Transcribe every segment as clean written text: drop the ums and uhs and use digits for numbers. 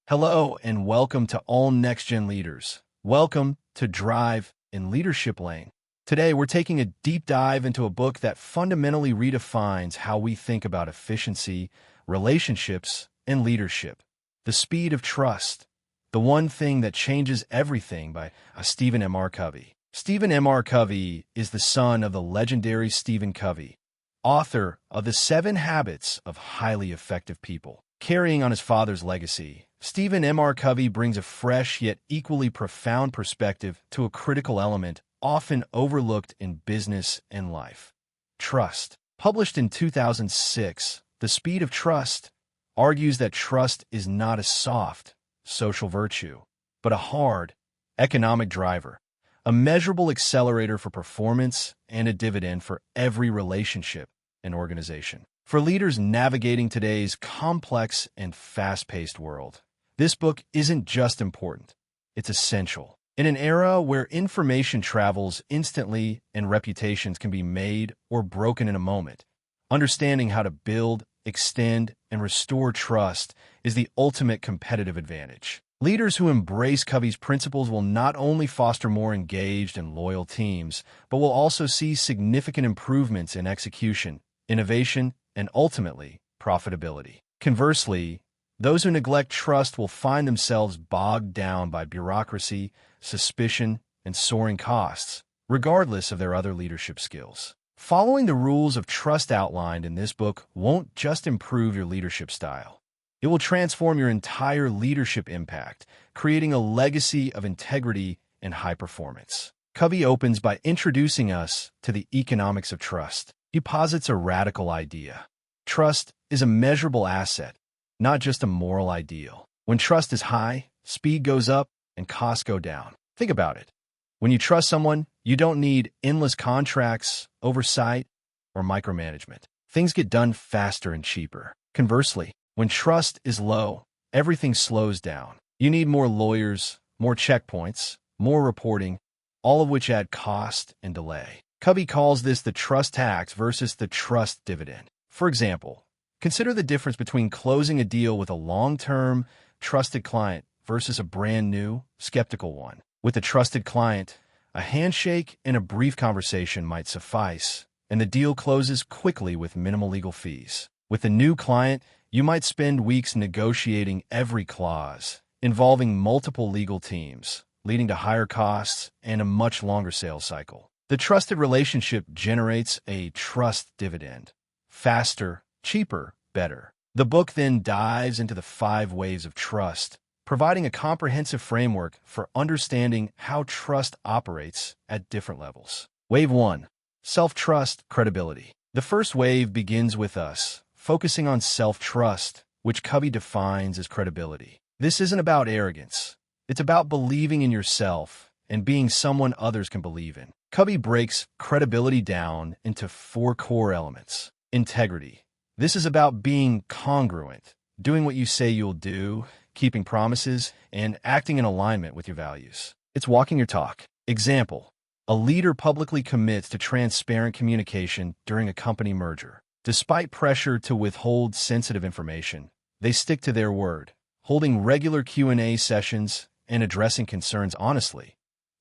Hello and welcome to all next-gen leaders. Welcome to Drive in Leadership Lane. Today, we're taking a deep dive into a book that fundamentally redefines how we think about efficiency, relationships, and leadership. The Speed of Trust, The One Thing That Changes Everything by Stephen M.R. Covey. Stephen M.R. Covey is the son of the legendary Stephen Covey, author of The 7 Habits of Highly Effective People. Carrying on his father's legacy, Stephen M.R. Covey brings a fresh yet equally profound perspective to a critical element often overlooked in business and life: trust. Published in 2006, The Speed of Trust argues that trust is not a soft, social virtue, but a hard, economic driver, a measurable accelerator for performance and a dividend for every relationship and organization. For leaders navigating today's complex and fast-paced world, this book isn't just important, it's essential. In an era where information travels instantly and reputations can be made or broken in a moment, understanding how to build, extend, and restore trust is the ultimate competitive advantage. Leaders who embrace Covey's principles will not only foster more engaged and loyal teams, but will also see significant improvements in execution, innovation, and ultimately, profitability. Conversely, those who neglect trust will find themselves bogged down by bureaucracy, suspicion, and soaring costs, regardless of their other leadership skills. Following the rules of trust outlined in this book won't just improve your leadership style. It will transform your entire leadership impact, creating a legacy of integrity and high performance. Covey opens by introducing us to the economics of trust. He posits a radical idea. Trust is a measurable asset, not just a moral ideal. When trust is high, speed goes up and costs go down. Think about it. When you trust someone, you don't need endless contracts, oversight, or micromanagement. Things get done faster and cheaper. Conversely, when trust is low, everything slows down. You need more lawyers, more checkpoints, more reporting, all of which add cost and delay. Covey calls this the trust tax versus the trust dividend. For example, consider the difference between closing a deal with a long-term, trusted client versus a brand-new, skeptical one. With a trusted client, a handshake and a brief conversation might suffice, and the deal closes quickly with minimal legal fees. With a new client, you might spend weeks negotiating every clause, involving multiple legal teams, leading to higher costs and a much longer sales cycle. The trusted relationship generates a trust dividend. Faster, cheaper, better. The book then dives into the 5 waves of trust, providing a comprehensive framework for understanding how trust operates at different levels. Wave 1. Self-trust, credibility. The first wave begins with us, focusing on self-trust, which Covey defines as credibility. This isn't about arrogance. It's about believing in yourself and being someone others can believe in. Covey breaks credibility down into 4 core elements. Integrity. This is about being congruent, doing what you say you'll do, keeping promises, and acting in alignment with your values. It's walking your talk. Example: a leader publicly commits to transparent communication during a company merger. Despite pressure to withhold sensitive information, they stick to their word, holding regular Q&A sessions and addressing concerns honestly,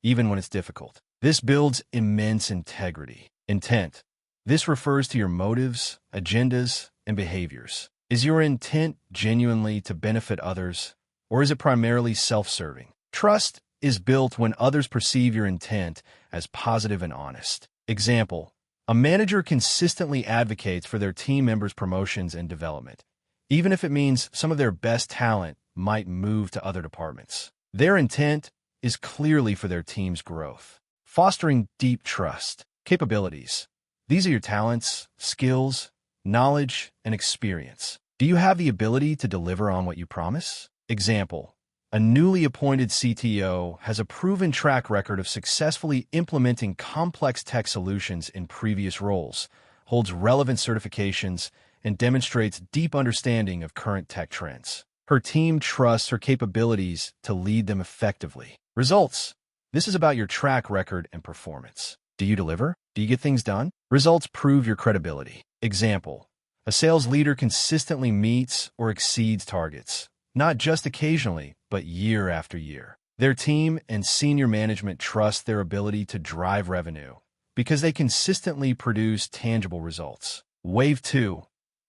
even when it's difficult. This builds immense integrity. Intent. This refers to your motives, agendas, and behaviors. Is your intent genuinely to benefit others, or is it primarily self-serving? Trust is built when others perceive your intent as positive and honest. Example: a manager consistently advocates for their team members' promotions and development, even if it means some of their best talent might move to other departments. Their intent is clearly for their team's growth. Fostering deep trust. Capabilities. These are your talents, skills, knowledge, and experience. Do you have the ability to deliver on what you promise? Example: a newly appointed CTO has a proven track record of successfully implementing complex tech solutions in previous roles, holds relevant certifications, and demonstrates deep understanding of current tech trends. Her team trusts her capabilities to lead them effectively. Results. This is about your track record and performance. Do you deliver? Do you get things done? Results prove your credibility. Example: a sales leader consistently meets or exceeds targets, not just occasionally, but year after year. Their team and senior management trust their ability to drive revenue because they consistently produce tangible results. Wave 2.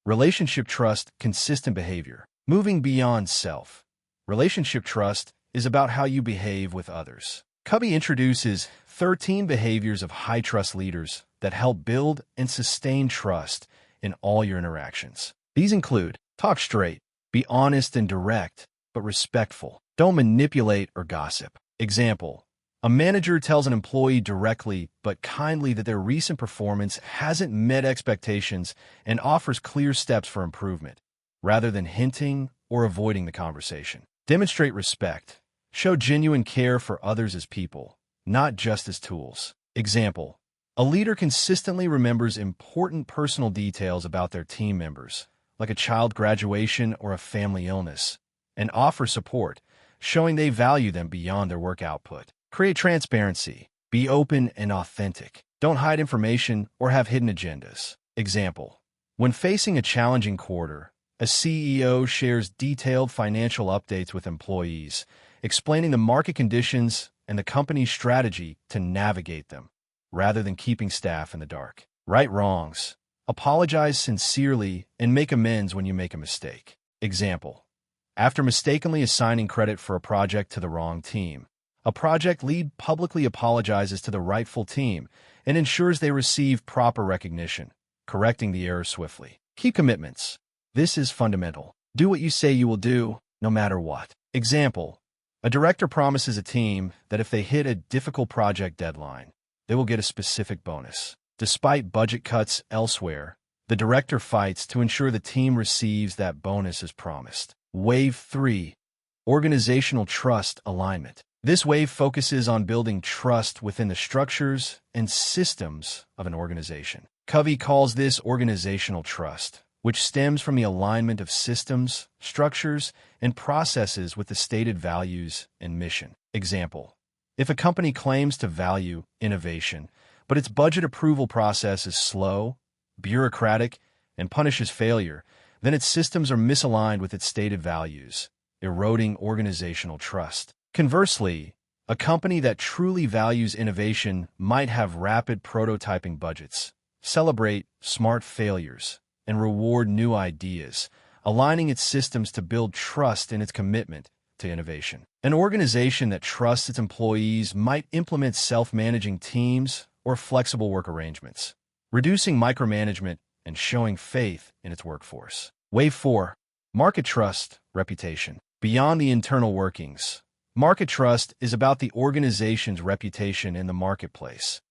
Relationship trust, consistent behavior. Moving beyond self. Relationship trust is about how you behave with others. Covey introduces 13 behaviors of high-trust leaders that help build and sustain trust in all your interactions. These include: talk straight, be honest and direct, but respectful. Don't manipulate or gossip. Example: a manager tells an employee directly but kindly that their recent performance hasn't met expectations and offers clear steps for improvement, rather than hinting or avoiding the conversation. Demonstrate respect. Show genuine care for others as people, not just as tools. Example: a leader consistently remembers important personal details about their team members, like a child graduation or a family illness, and offers support, showing they value them beyond their work output. Create transparency. Be open and authentic. Don't hide information or have hidden agendas. Example: when facing a challenging quarter, a CEO shares detailed financial updates with employees, explaining the market conditions and the company's strategy to navigate them, rather than keeping staff in the dark. Right wrongs. Apologize sincerely and make amends when you make a mistake. Example: after mistakenly assigning credit for a project to the wrong team, a project lead publicly apologizes to the rightful team and ensures they receive proper recognition, correcting the error swiftly. Keep commitments. This is fundamental. Do what you say you will do, no matter what. Example: a director promises a team that if they hit a difficult project deadline, they will get a specific bonus. Despite budget cuts elsewhere, the director fights to ensure the team receives that bonus as promised. Wave 3. Organizational trust alignment. This wave focuses on building trust within the structures and systems of an organization. Covey calls this organizational trust, which stems from the alignment of systems, structures, and processes with the stated values and mission. Example: if a company claims to value innovation, but its budget approval process is slow, bureaucratic, and punishes failure, then its systems are misaligned with its stated values, eroding organizational trust. Conversely, a company that truly values innovation might have rapid prototyping budgets, celebrate smart failures, and reward new ideas, aligning its systems to build trust in its commitment to innovation. An organization that trusts its employees might implement self-managing teams or flexible work arrangements, reducing micromanagement and showing faith in its workforce. Wave 4. Market trust, reputation. Beyond the internal workings, market trust is about the organization's reputation in the marketplace,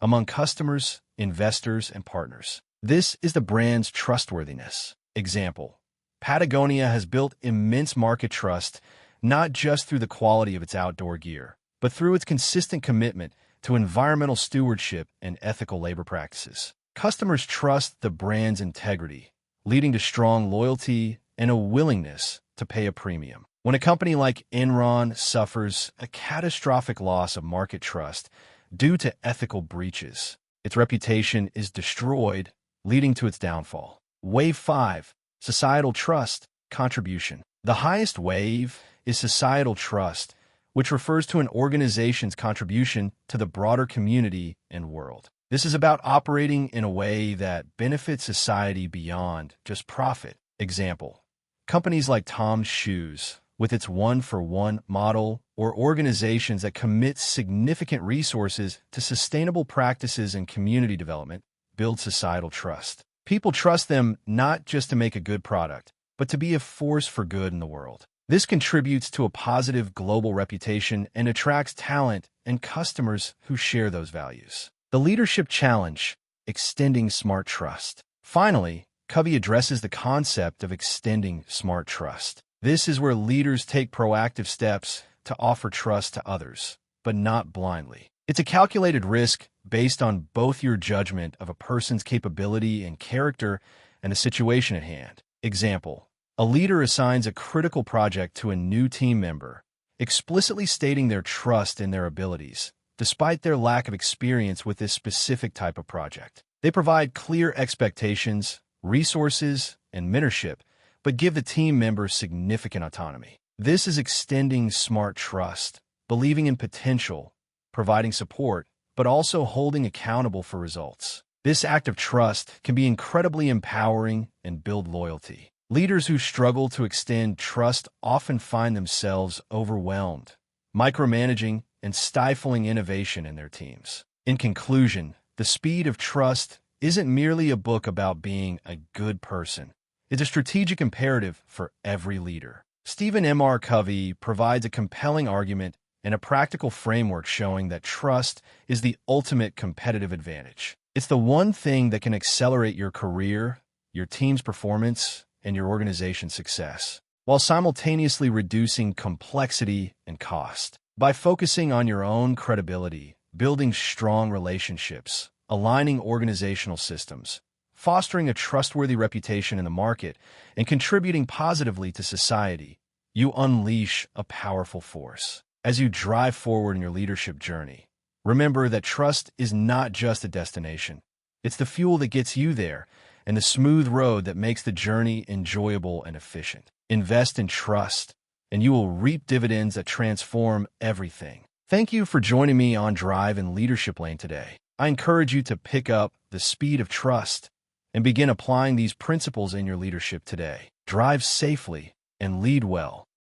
among customers, investors, and partners. This is the brand's trustworthiness. Example: Patagonia has built immense market trust not just through the quality of its outdoor gear, but through its consistent commitment to environmental stewardship and ethical labor practices. Customers trust the brand's integrity, leading to strong loyalty and a willingness to pay a premium. When a company like Enron suffers a catastrophic loss of market trust due to ethical breaches, its reputation is destroyed, leading to its downfall. Wave 5. Societal trust, contribution. The highest wave is societal trust, which refers to an organization's contribution to the broader community and world. This is about operating in a way that benefits society beyond just profit. Example: companies like Tom's Shoes, with its one-for-one model, or organizations that commit significant resources to sustainable practices and community development, build societal trust. People trust them not just to make a good product, but to be a force for good in the world. This contributes to a positive global reputation and attracts talent and customers who share those values. The leadership challenge: extending smart trust. Finally, Covey addresses the concept of extending smart trust. This is where leaders take proactive steps to offer trust to others, but not blindly. It's a calculated risk based on both your judgment of a person's capability and character and the situation at hand. Example: a leader assigns a critical project to a new team member, explicitly stating their trust in their abilities, despite their lack of experience with this specific type of project. They provide clear expectations, resources, and mentorship, but give the team members significant autonomy. This is extending smart trust, believing in potential, providing support, but also holding accountable for results. This act of trust can be incredibly empowering and build loyalty. Leaders who struggle to extend trust often find themselves overwhelmed, micromanaging, and stifling innovation in their teams. In conclusion, The Speed of Trust isn't merely a book about being a good person. It's a strategic imperative for every leader. Stephen M.R. Covey provides a compelling argument and a practical framework showing that trust is the ultimate competitive advantage. It's the one thing that can accelerate your career, your team's performance, and your organization's success, while simultaneously reducing complexity and cost. By focusing on your own credibility, building strong relationships, aligning organizational systems, fostering a trustworthy reputation in the market, and contributing positively to society, you unleash a powerful force. As you drive forward in your leadership journey, remember that trust is not just a destination. It's the fuel that gets you there and the smooth road that makes the journey enjoyable and efficient. Invest in trust, and you will reap dividends that transform everything. Thank you for joining me on Drive and Leadership Lane today. I encourage you to pick up The Speed of Trust and begin applying these principles in your leadership today. Drive safely and lead well.